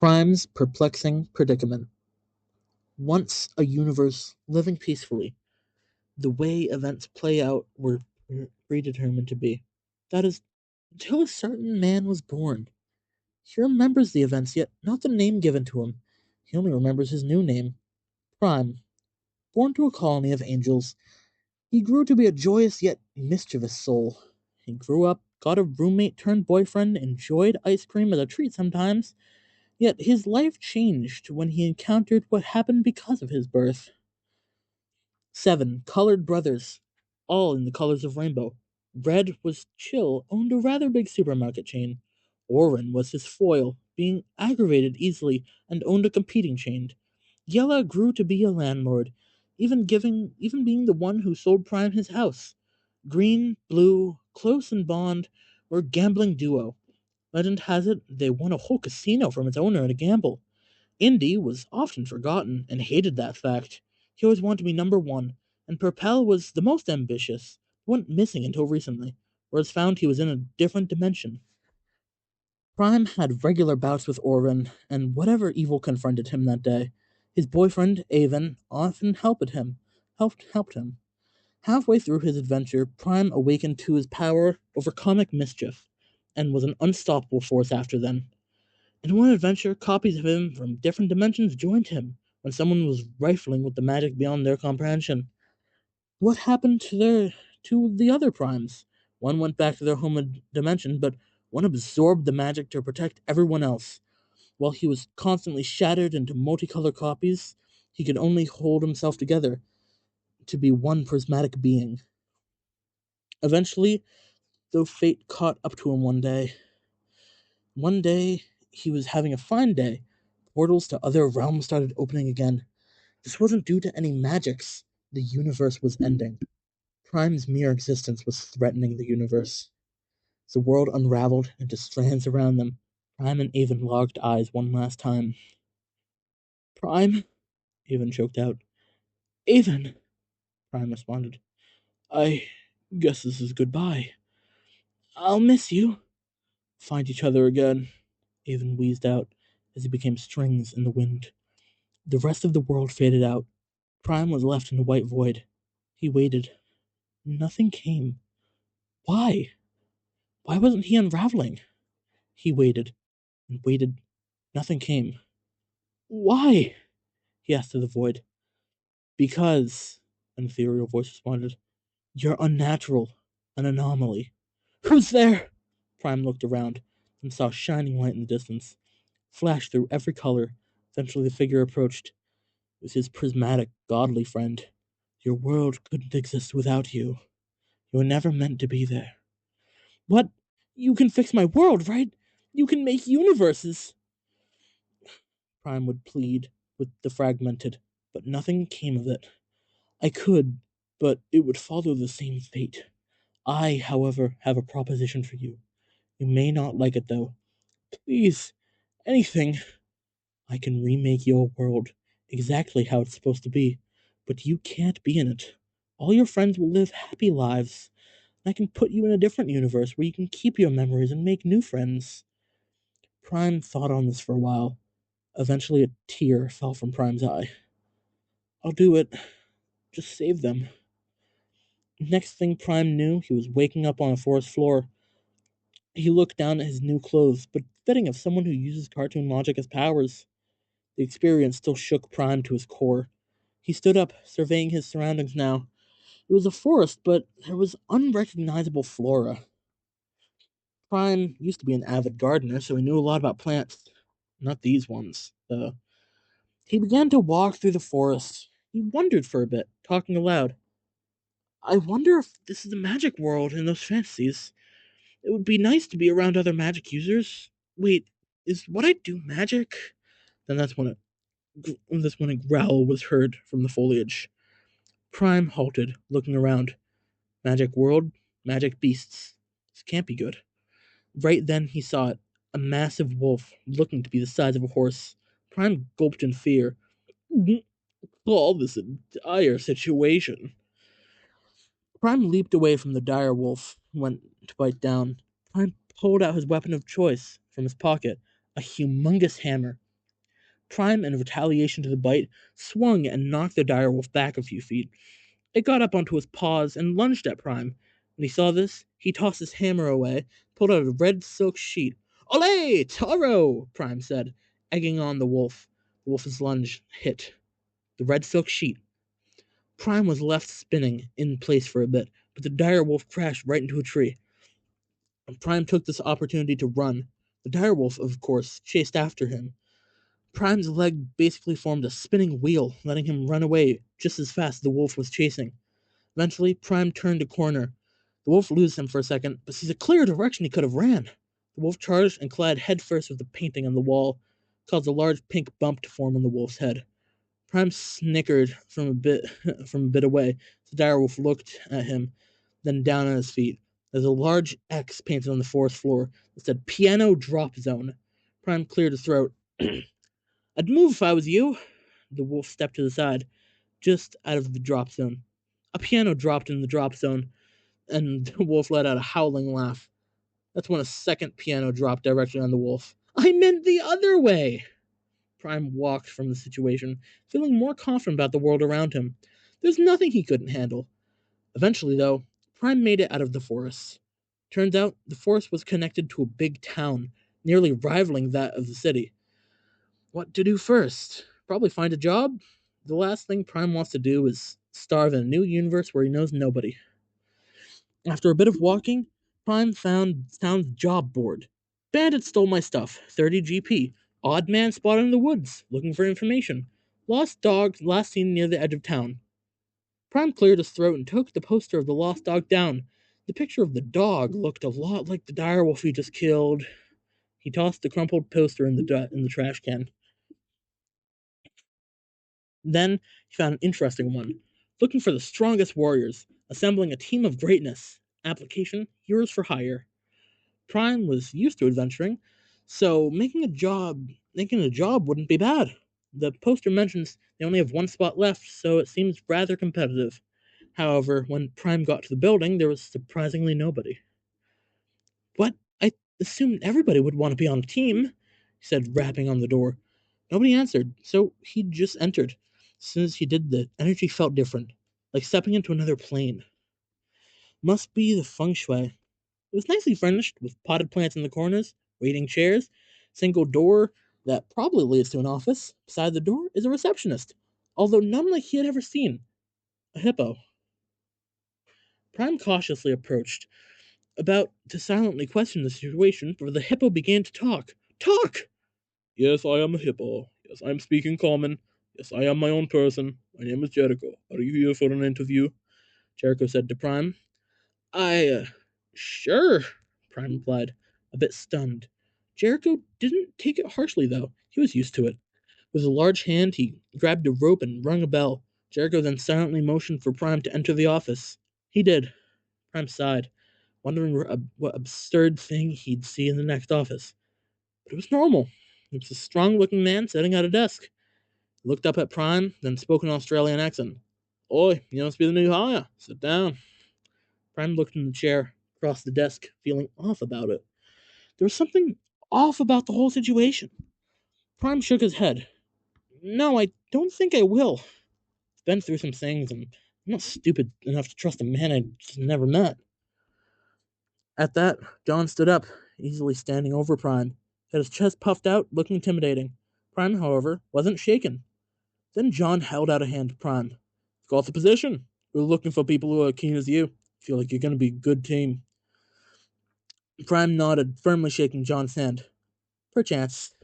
Prime's perplexing predicament. Once a universe living peacefully, the way events play out were predetermined to be. That is, until a certain man was born. He remembers the events, yet not the name given to him. He only remembers his new name, Prime. Born to a colony of angels, he grew to be a joyous yet mischievous soul. He grew up, got a roommate turned boyfriend, enjoyed ice cream as a treat sometimes, yet his life changed when he encountered what happened because of his birth. 7 colored brothers, all in the colors of rainbow. Red was Chill, owned a rather big supermarket chain. Oren was his foil, being aggravated easily, and owned a competing chain. Yella grew to be a landlord, even being the one who sold Prime his house. Green, Blue, Close, and Bond were a gambling duo. Legend has it they won a whole casino from its owner at a gamble. Indy was often forgotten and hated that fact. He always wanted to be number one, and Perpel was the most ambitious, went missing until recently, whereas found he was in a different dimension. Prime had regular bouts with Orvin and whatever evil confronted him that day. His boyfriend, Avon, often helped him. Halfway through his adventure, Prime awakened to his power over comic mischief, and was an unstoppable force after then. In one adventure, copies of him from different dimensions joined him when someone was rifling with the magic beyond their comprehension. What happened to the other primes? One went back to their home dimension, but one absorbed the magic to protect everyone else. While he was constantly shattered into multicolored copies, he could only hold himself together to be one prismatic being. Eventually, though fate caught up to him one day he was having a fine day. Portals to other realms started opening again. This wasn't due to any magics. The universe was ending. Prime's mere existence was threatening the universe. The world unraveled into strands around them. Prime and Avon locked eyes one last time. Prime? Avon choked out. Avon! Prime responded. I guess this is goodbye. I'll miss you. Find each other again, Avon wheezed out as he became strings in the wind. The rest of the world faded out. Prime was left in the white void. He waited. Nothing came. Why? Why wasn't he unraveling? He waited and waited. Nothing came. Why? He asked of the void. Because, an ethereal voice responded, you're unnatural, an anomaly. Who's there? Prime looked around and saw a shining light in the distance. Flashed through every color. Eventually the figure approached. It was his prismatic, godly friend. Your world couldn't exist without you. You were never meant to be there. What? You can fix my world, right? You can make universes. Prime would plead with the fragmented, but nothing came of it. I could, but it would follow the same fate. I, however, have a proposition for you. You may not like it, though. Please, anything. I can remake your world exactly how it's supposed to be, but you can't be in it. All your friends will live happy lives. I can put you in a different universe where you can keep your memories and make new friends. Prime thought on this for a while. Eventually, a tear fell from Prime's eye. I'll do it. Just save them. Next thing Prime knew, he was waking up on a forest floor. He looked down at his new clothes, but fitting of someone who uses cartoon logic as powers. The experience still shook Prime to his core. He stood up, surveying his surroundings now. It was a forest, but there was unrecognizable flora. Prime used to be an avid gardener, so he knew a lot about plants. Not these ones, though. He began to walk through the forest. He wondered for a bit, talking aloud. I wonder if this is the magic world in those fantasies. It would be nice to be around other magic users. Wait, is what I do magic? Then that's when a growl was heard from the foliage. Prime halted, looking around. Magic world, magic beasts. This can't be good. Right then he saw it, a massive wolf, looking to be the size of a horse. Prime gulped in fear. Call this a dire situation. Prime leaped away from the dire wolf, went to bite down. Prime pulled out his weapon of choice from his pocket, a humongous hammer. Prime, in retaliation to the bite, swung and knocked the direwolf back a few feet. It got up onto his paws and lunged at Prime. When he saw this, he tossed his hammer away, pulled out a red silk sheet. Ole, Taro! Prime said, egging on the wolf. The wolf's lunge hit the red silk sheet. Prime was left spinning in place for a bit, but the dire wolf crashed right into a tree. Prime took this opportunity to run. The dire wolf, of course, chased after him. Prime's leg basically formed a spinning wheel, letting him run away just as fast as the wolf was chasing. Eventually, Prime turned a corner. The wolf loses him for a second, but sees a clear direction he could have ran. The wolf charged and collided headfirst with the painting on the wall, caused a large pink bump to form on the wolf's head. Prime snickered from a bit from a bit away. The direwolf looked at him, then down at his feet. There's a large X painted on the forest floor that said "Piano Drop Zone." Prime cleared his throat. "I'd move if I was you." The wolf stepped to the side, just out of the drop zone. A piano dropped in the drop zone, and the wolf let out a howling laugh. That's when a second piano dropped directly on the wolf. "I meant the other way!" Prime walked from the situation, feeling more confident about the world around him. There's nothing he couldn't handle. Eventually, though, Prime made it out of the forest. Turns out the forest was connected to a big town, nearly rivaling that of the city. What to do first? Probably find a job? The last thing Prime wants to do is starve in a new universe where he knows nobody. After a bit of walking, Prime found town's job board. Bandit stole my stuff, 30 GP. Odd man spotted in the woods, looking for information. Lost dog last seen near the edge of town. Prime cleared his throat and took the poster of the lost dog down. The picture of the dog looked a lot like the direwolf he just killed. He tossed the crumpled poster in the trash can. Then he found an interesting one. Looking for the strongest warriors, assembling a team of greatness. Application, Heroes for Hire. Prime was used to adventuring, so making a job wouldn't be bad. The poster mentions they only have one spot left, so it seems rather competitive. However, when Prime got to the building, there was surprisingly nobody. "What? I assumed everybody would want to be on a team," he said, rapping on the door. Nobody answered, so he just entered. As soon as he did, the energy felt different, like stepping into another plane. Must be the feng shui. It was nicely furnished, with potted plants in the corners, waiting chairs, single door that probably leads to an office. Beside the door is a receptionist, although none like he had ever seen. A hippo. Prime cautiously approached, about to silently question the situation, but the hippo began to talk. Talk! "Yes, I am a hippo. Yes, I am speaking common. Yes, I am my own person. My name is Jericho. Are you here for an interview?" Jericho said to Prime. Sure, Prime replied, a bit stunned. Jericho didn't take it harshly, though. He was used to it. With a large hand, he grabbed a rope and rung a bell. Jericho then silently motioned for Prime to enter the office. He did. Prime sighed, wondering what absurd thing he'd see in the next office. But it was normal. It was a strong-looking man sitting at a desk. He looked up at Prime, then spoke in an Australian accent. "Oi, you must be the new hire. Sit down." Prime looked in the chair, across the desk, feeling off about it. There was something off about the whole situation. Prime shook his head. "No, I don't think I will. I've been through some things, and I'm not stupid enough to trust a man I just never met." At that, John stood up, easily standing over Prime. He had his chest puffed out, looking intimidating. Prime, however, wasn't shaken. Then John held out a hand to Prime. "Got the position. We're looking for people who are keen as you. Feel like you're going to be a good team." Prime nodded, firmly shaking John's hand. "Perchance."